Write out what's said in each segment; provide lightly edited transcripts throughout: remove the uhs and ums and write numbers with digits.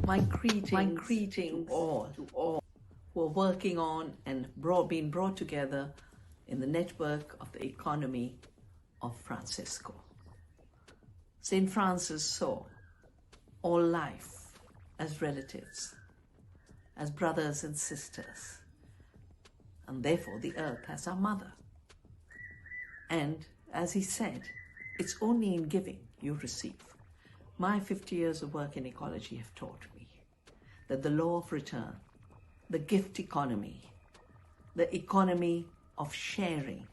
My greetings to all who are working on and being brought together in the network of the economy of Francisco. St. Francis saw all life as relatives, as brothers and sisters, and therefore the earth as our mother. And as he said, it's only in giving you receive. My 50 years of work in ecology have taught me that the law of return, the gift economy, the economy of sharing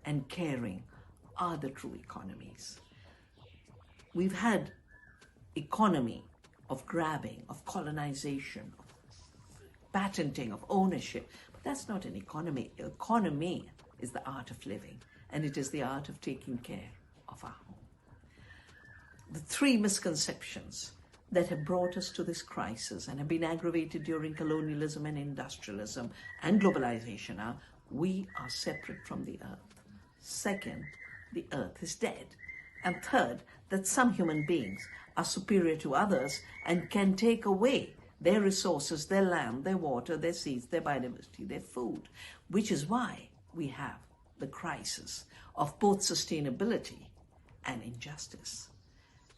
and caring are the true economies. We've had economy of grabbing, of colonization, of patenting, of ownership, but that's not an economy. Economy is the art of living, and it is the art of taking care of our home. The three misconceptions that have brought us to this crisis and have been aggravated during colonialism and industrialism and globalization are: we are separate from the earth. Second, the earth is dead. And third, that some human beings are superior to others and can take away their resources, their land, their water, their seeds, their biodiversity, their food, which is why we have the crisis of both sustainability and injustice.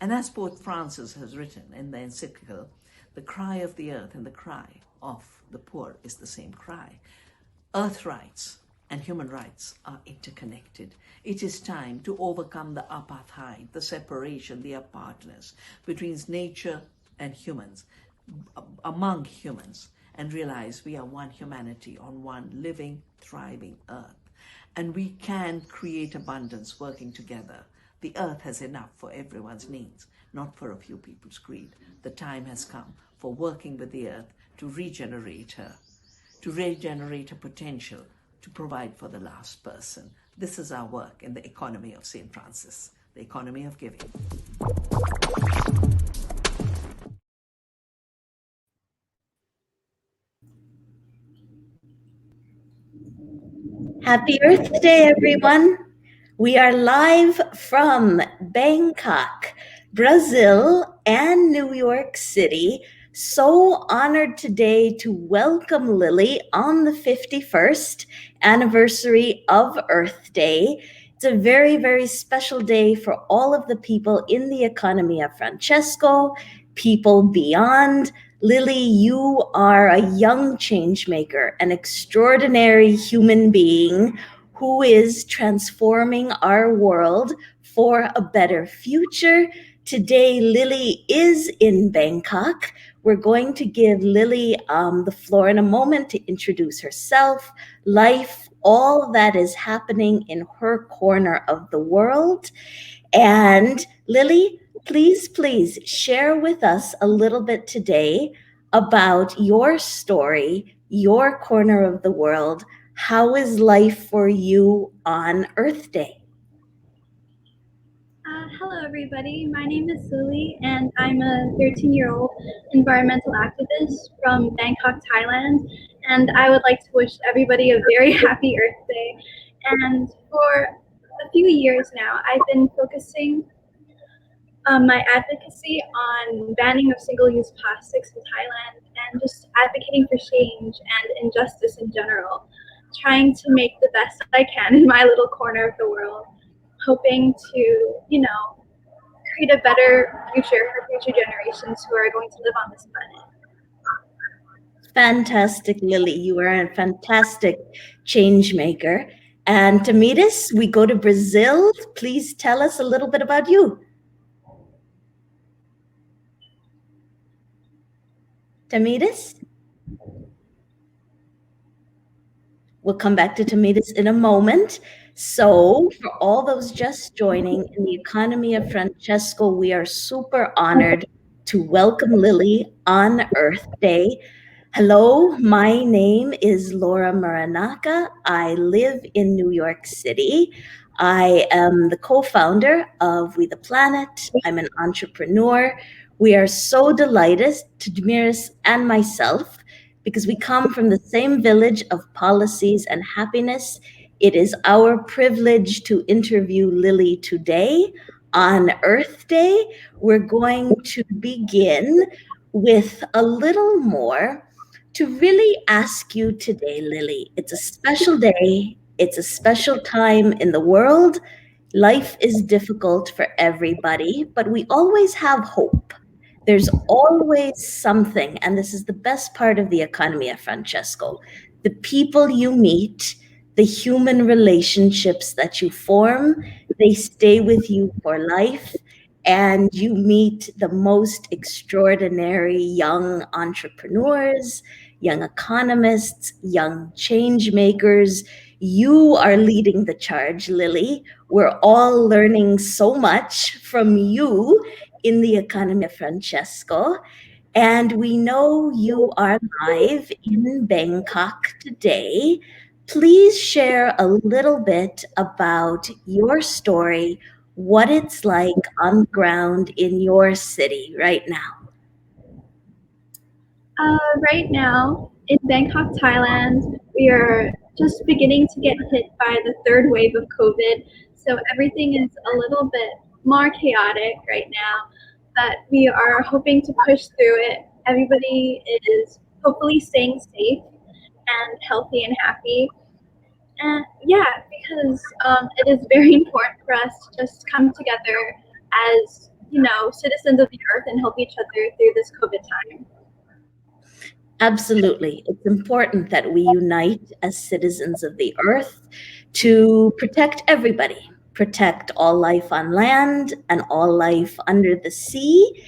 And as Pope Francis has written in the encyclical, the cry of the earth and the cry of the poor is the same cry. Earth rights and human rights are interconnected. It is time to overcome the apartheid, the separation, the apartness between nature and humans, among humans, and realize we are one humanity on one living, thriving earth. And we can create abundance working together. The earth has enough for everyone's needs, not for a few people's greed. The time has come for working with the earth to regenerate her potential, to provide for the last person. This is our work in the economy of St. Francis, the economy of giving. Happy Earth Day, everyone. We are live from Bangkok, Brazil, and New York City. So honored today to welcome Lilly on the 51st anniversary of Earth Day. It's a very, very special day for all of the people in the economy of Francesco, people beyond. Lilly, you are a young change maker, an extraordinary human being who is transforming our world for a better future. Today, Lilly is in Bangkok. We're going to give Lilly the floor in a moment to introduce herself, life, all that is happening in her corner of the world. And Lilly, please share with us a little bit today about your story, your corner of the world. How is life for you on Earth Day? Hello, everybody. My name is Lilly, and I'm a 13-year-old environmental activist from Bangkok, Thailand. And I would like to wish everybody a very happy Earth Day. And for a few years now, I've been focusing my advocacy on banning of single-use plastics in Thailand and just advocating for change and injustice in general, trying to make the best I can in my little corner of the world, hoping to, create a better future for future generations who are going to live on this planet. Fantastic, Lilly. You are a fantastic change maker. And Tamiris, we go to Brazil. Please tell us a little bit about you. Tamiris? We'll come back to Tamiris in a moment. So for all those just joining in the economy of Francesco, we are super honored to welcome Lilly on Earth Day. Hello, my name is Laura Muranaka. I live in New York City. I am the co-founder of We the Planet. I'm an entrepreneur. We are so delighted, Tamiris and myself, because we come from the same village of policies and happiness. It is our privilege to interview Lilly today on Earth Day. We're going to begin with a little more to really ask you today, Lily. It's a special day, it's a special time in the world. Life is difficult for everybody, but we always have hope. There's always something, and this is the best part of the economy, Francesco. The people you meet, the human relationships that you form, they stay with you for life, and you meet the most extraordinary young entrepreneurs, young economists, young change makers. You are leading the charge, Lily. We're all learning so much from you in the economy, Francesco. And we know you are live in Bangkok today. Please share a little bit about your story, what it's like on the ground in your city right now. Right now in Bangkok, Thailand, we are just beginning to get hit by the third wave of COVID. So everything is a little bit more chaotic right now, but we are hoping to push through it. Everybody is hopefully staying safe and healthy and happy. And yeah, because it is very important for us to just come together as, citizens of the earth and help each other through this COVID time. Absolutely. It's important that we unite as citizens of the earth to protect everybody, protect all life on land and all life under the sea.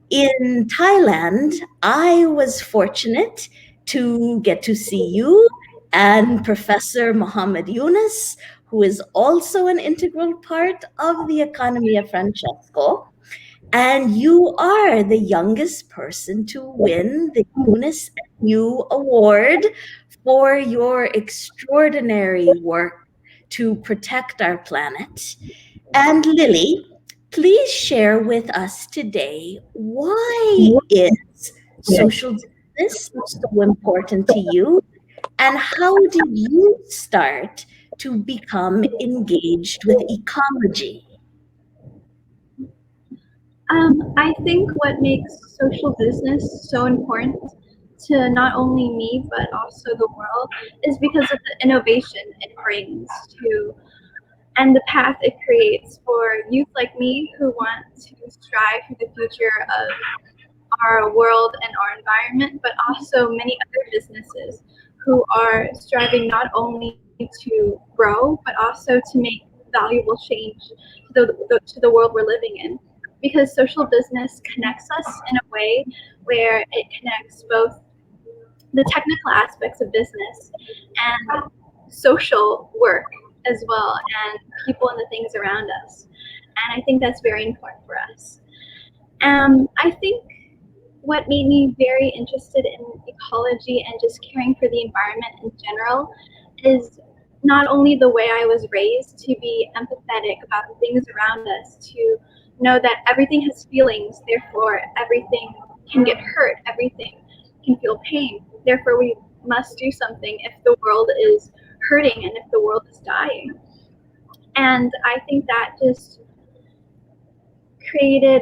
In Thailand, I was fortunate to get to see you and Professor Mohammed Yunus, who is also an integral part of the economy of Francesco. And you are the youngest person to win the Yunus and You Award for your extraordinary work to protect our planet. And Lily, please share with us today, why is social justice so important to you? And how did you start to become engaged with ecology? I think what makes social business so important to not only me but also the world is because of the innovation it brings to and the path it creates for youth like me who want to strive for the future of our world and our environment, but also many other businesses who are striving not only to grow, but also to make valuable change to the world we're living in. Because social business connects us in a way where it connects both the technical aspects of business and social work as well, and people and the things around us. And I think that's very important for us. I think what made me very interested in ecology and just caring for the environment in general is not only the way I was raised to be empathetic about the things around us, to know that everything has feelings, therefore everything can get hurt, everything can feel pain, therefore we must do something if the world is hurting and if the world is dying. And I think that just created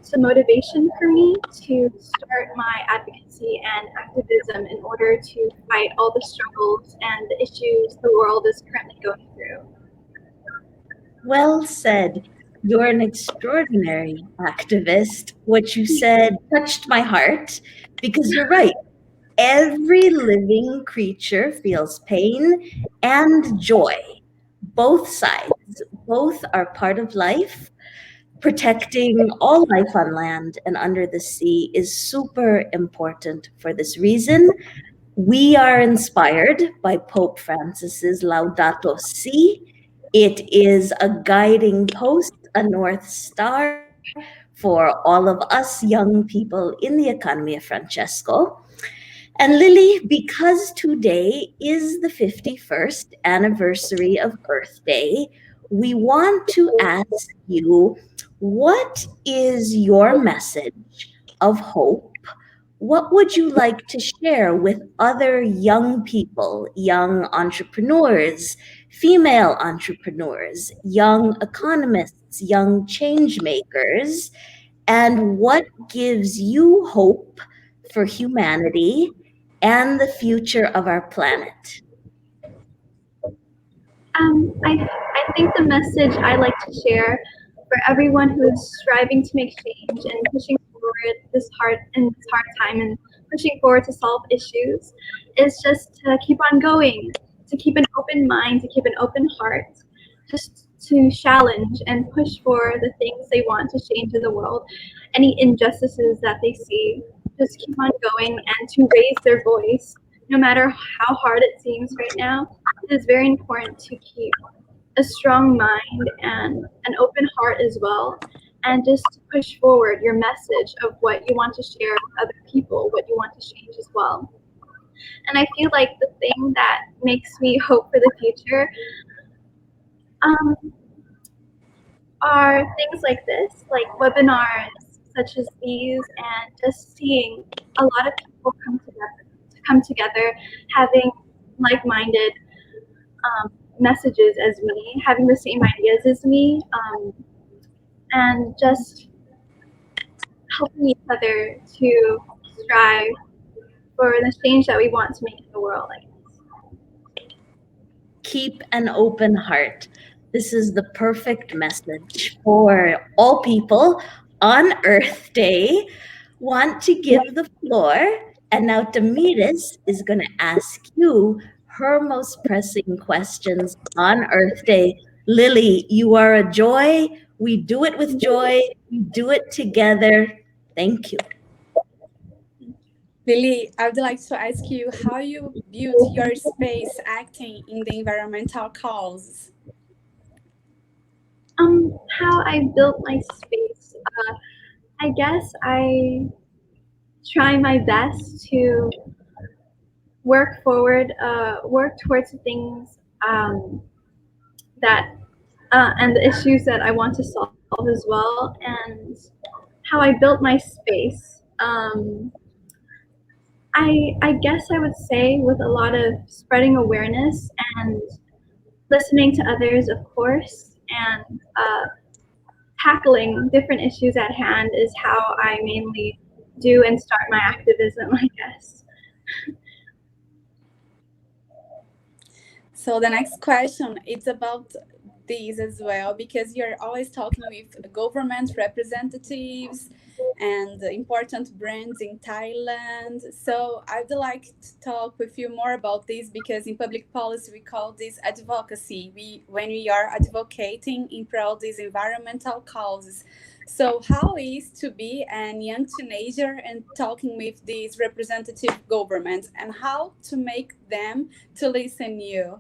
some motivation for me to start my advocacy and activism in order to fight all the struggles and the issues the world is currently going through. Well said. You're an extraordinary activist. What you said touched my heart because you're right. Every living creature feels pain and joy. Both sides, both are part of life. Protecting all life on land and under the sea is super important for this reason. We are inspired by Pope Francis's Laudato Si. It is a guiding post, a North Star for all of us young people in the economy of Francesco. And Lily, because today is the 51st anniversary of Earth Day, we want to ask you, what is your message of hope? What would you like to share with other young people, young entrepreneurs, female entrepreneurs, young economists, young change makers? and what gives you hope for humanity and the future of our planet? I think the message I like to share for everyone who is striving to make change and pushing forward this hard time and pushing forward to solve issues is just to keep on going, to keep an open mind, to keep an open heart, just to challenge and push for the things they want to change in the world, any injustices that they see, just keep on going and to raise their voice no matter how hard it seems right now. It is very important to keep a strong mind and an open heart as well, and just to push forward your message of what you want to share with other people, what you want to change as well. And I feel like the thing that makes me hope for the future um, are things like this, like webinars such as these, and just seeing a lot of people come together, having like-minded messages as me, having the same ideas as me, and just helping each other to strive for the change that we want to make in the world. Keep an open heart. This is the perfect message for all people on Earth Day. Want to give the floor, and now Tamiris is going to ask you her most pressing questions on Earth Day. Lilly, you are a joy. We do it with joy. We do it together. Thank you. Lilly, I would like to ask you how you built your space acting in the environmental cause. How I built my space. I guess I try my best to work forward, work towards the things that and the issues that I want to solve as well. And how I built my space. I guess I would say with a lot of spreading awareness and listening to others, of course, and tackling different issues at hand is how I mainly do and start my activism, I guess. So the next question is about this as well, because you're always talking with government representatives and important brands in Thailand. So I'd like to talk with you more about this, because in public policy we call this advocacy. When we are advocating in pro of these environmental causes. So how is to be a young teenager and talking with these representative governments, and how to make them to listen you?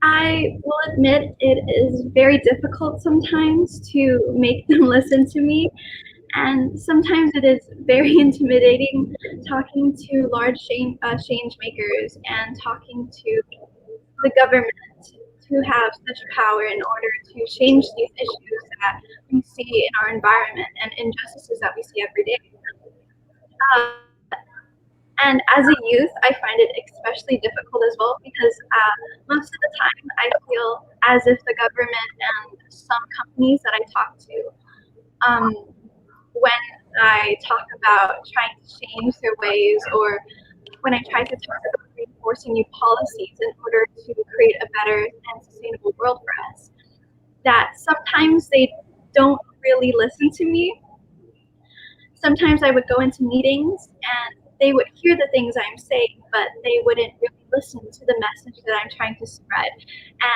I will admit it is very difficult sometimes to make them listen to me, and sometimes it is very intimidating talking to large change makers and talking to the government to have such power in order to change these issues that we see in our environment and injustices that we see every day. And as a youth, I find it especially difficult as well, because most of the time I feel as if the government and some companies that I talk to, when I talk about trying to change their ways, or when I try to talk about reinforcing new policies in order to create a better and sustainable world for us, that sometimes they don't really listen to me. Sometimes I would go into meetings and they would hear the things I'm saying, but they wouldn't really listen to the message that I'm trying to spread,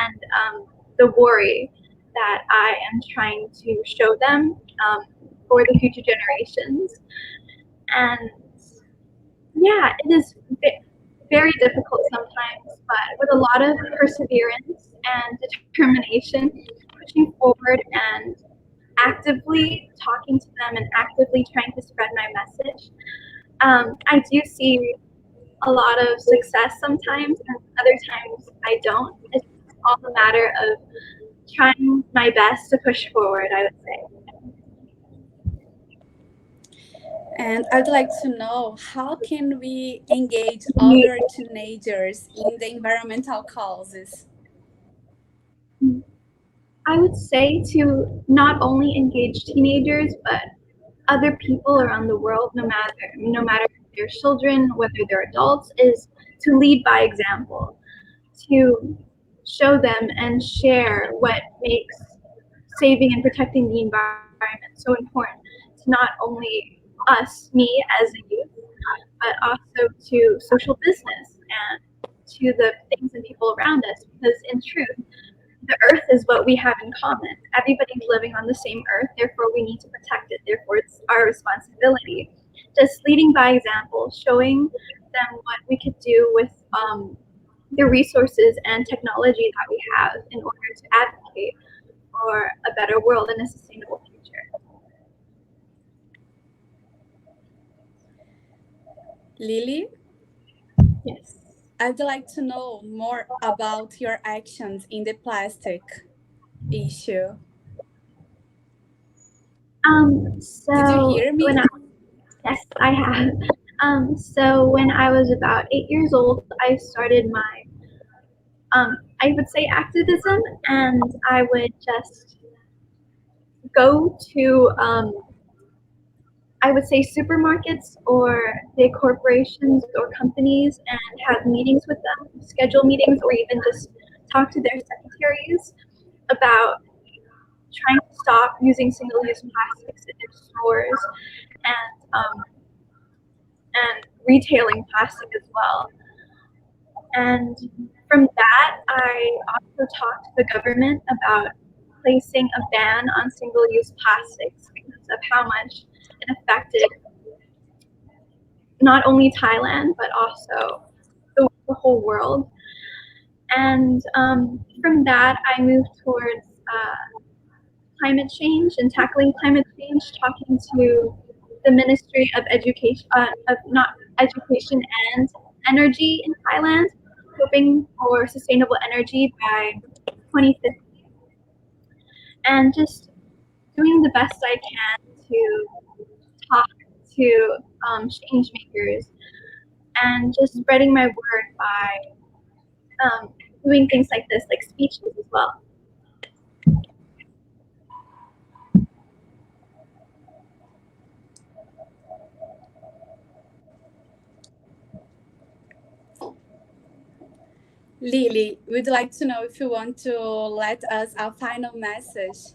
and the worry that I am trying to show them for the future generations. And yeah, it is very difficult sometimes, but with a lot of perseverance and determination, pushing forward and actively talking to them and actively trying to spread my message, I do see a lot of success sometimes, and other times I don't. It's all a matter of trying my best to push forward, I would say. And I'd like to know, how can we engage other teenagers in the environmental causes? I would say to not only engage teenagers, but other people around the world, no matter if they're children, whether they're adults, is to lead by example, to show them and share what makes saving and protecting the environment so important to not only us, me as a youth, but also to social business and to the things and people around us. Because in truth, the earth is what we have in common. Everybody's living on the same earth, therefore we need to protect it. Therefore, it's our responsibility. Just leading by example, showing them what we could do with the resources and technology that we have in order to advocate for a better world and a sustainable future. Lily, Yes. I'd like to know more about your actions in the plastic issue. So Did you hear me? yes, I have. So when I was about 8 years old, I started my, I would say activism, and I would just go to, I would say supermarkets or big corporations or companies and have meetings with them, schedule meetings, or even just talk to their secretaries about trying to stop using single-use plastics in their stores and retailing plastic as well. And from that, I also talked to the government about placing a ban on single-use plastics because of how much it affected not only Thailand but also the whole world. And from that, I moved towards climate change and tackling climate change, talking to the Ministry of Education, of not education and energy in Thailand, hoping for sustainable energy by 2050, and just doing the best I can to talk to change makers and just spreading my word by doing things like this, like speeches as well. Lily, we'd like to know if you want to let us a final message.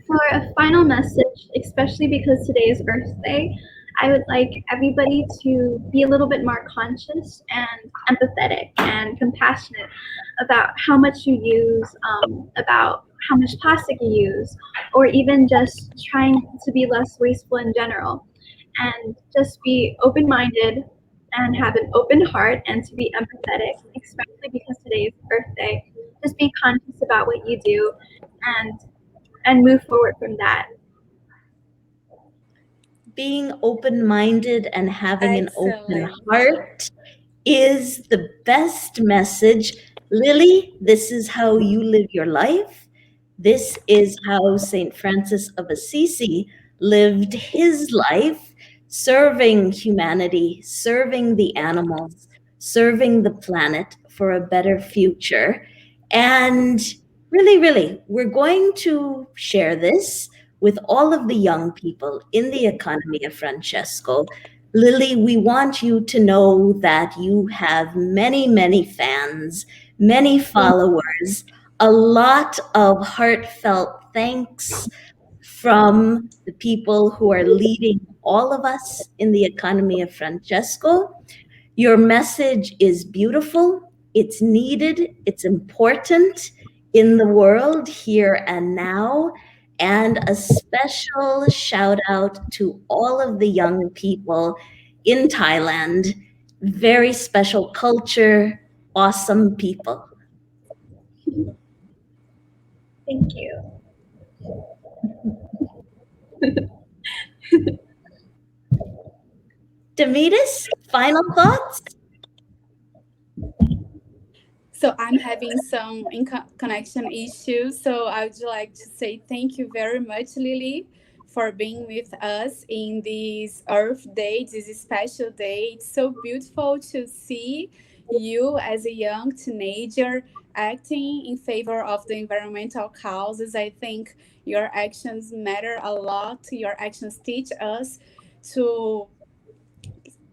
For a final message, especially because today is Earth Day, I would like everybody to be a little bit more conscious and empathetic and compassionate about how much you use, about how much plastic you use, or even just trying to be less wasteful in general. And just be open minded and have an open heart and to be empathetic, especially because today is Earth Day. Just be conscious about what you do and move forward from that. Being open minded and having an open Excellent. heart is the best message. Lily, this is how you live your life. This is how St. Francis of Assisi lived his life, serving humanity, serving the animals, serving the planet for a better future. And really, really, we're going to share this with all of the young people in the economy of Francesco. Lily, we want you to know that you have many, many fans, many followers, a lot of heartfelt thanks from the people who are leading all of us in the economy of Francesco. Your message is beautiful, it's needed, it's important in the world here and now. And a special shout out to all of the young people in Thailand. Very special culture, awesome people. Thank you. Tamiris, final thoughts? So I'm having some connection issues. So I would like to say thank you very much, Lily, for being with us in this Earth Day, this special day. It's so beautiful to see you as a young teenager acting in favor of the environmental causes. I think your actions matter a lot. Your actions teach us to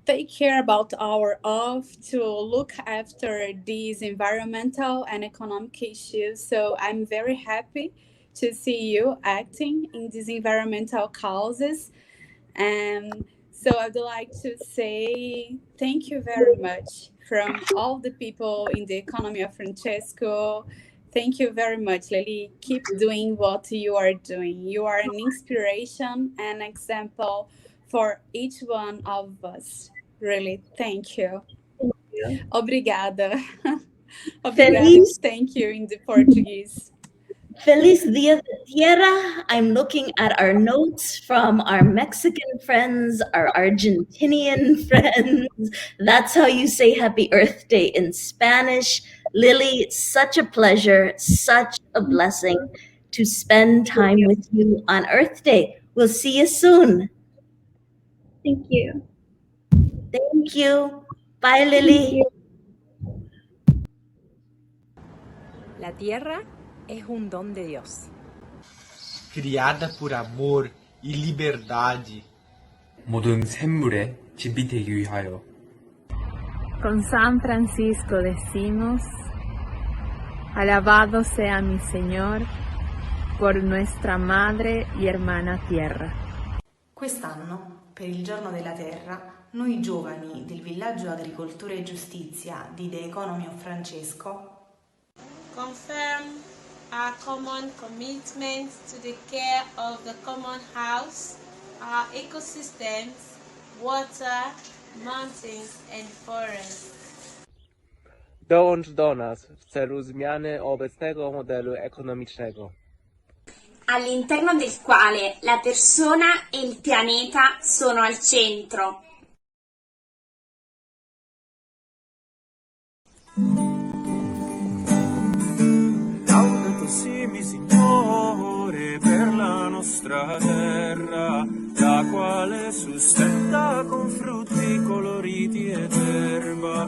take care about our earth, to look after these environmental and economic issues. So I'm very happy to see you acting in these environmental causes. And so I'd like to say thank you very much from all the people in the economy of Francesco. Thank you very much, Lily. Keep doing what you are doing. You are an inspiration and example for each one of us. Really, thank you. Thank you. Obrigada. Obrigada. Feliz Thank you in the Portuguese. Feliz Dia de Tierra. I'm looking at our notes from our Mexican friends, our Argentinian friends. That's how you say Happy Earth Day in Spanish. Lily, such a pleasure, such a blessing to spend time with you on Earth Day. We'll see you soon. Thank you. Thank you. Bye, Thank Lily. you. La tierra es un don de Dios. criada por amor e liberdade. 모든 샘물의 집이 되기 위하여. Con San Francisco decimos, alabado sea mi Señor por nuestra madre y hermana tierra. Quest'anno, per il Giorno della Terra, noi giovani del Villaggio Agricoltura e Giustizia di The Economy of Francesco confirm our common commitment to the care of the common house, our ecosystems, water, mountains and forests. Dołącz do nas w celu zmiany obecnego modelu ekonomicznego, all'interno del quale la persona e il pianeta sono al centro. Laudato si mi Signore per la nostra terra, la quale sustenta con frutti coloriti ed erba.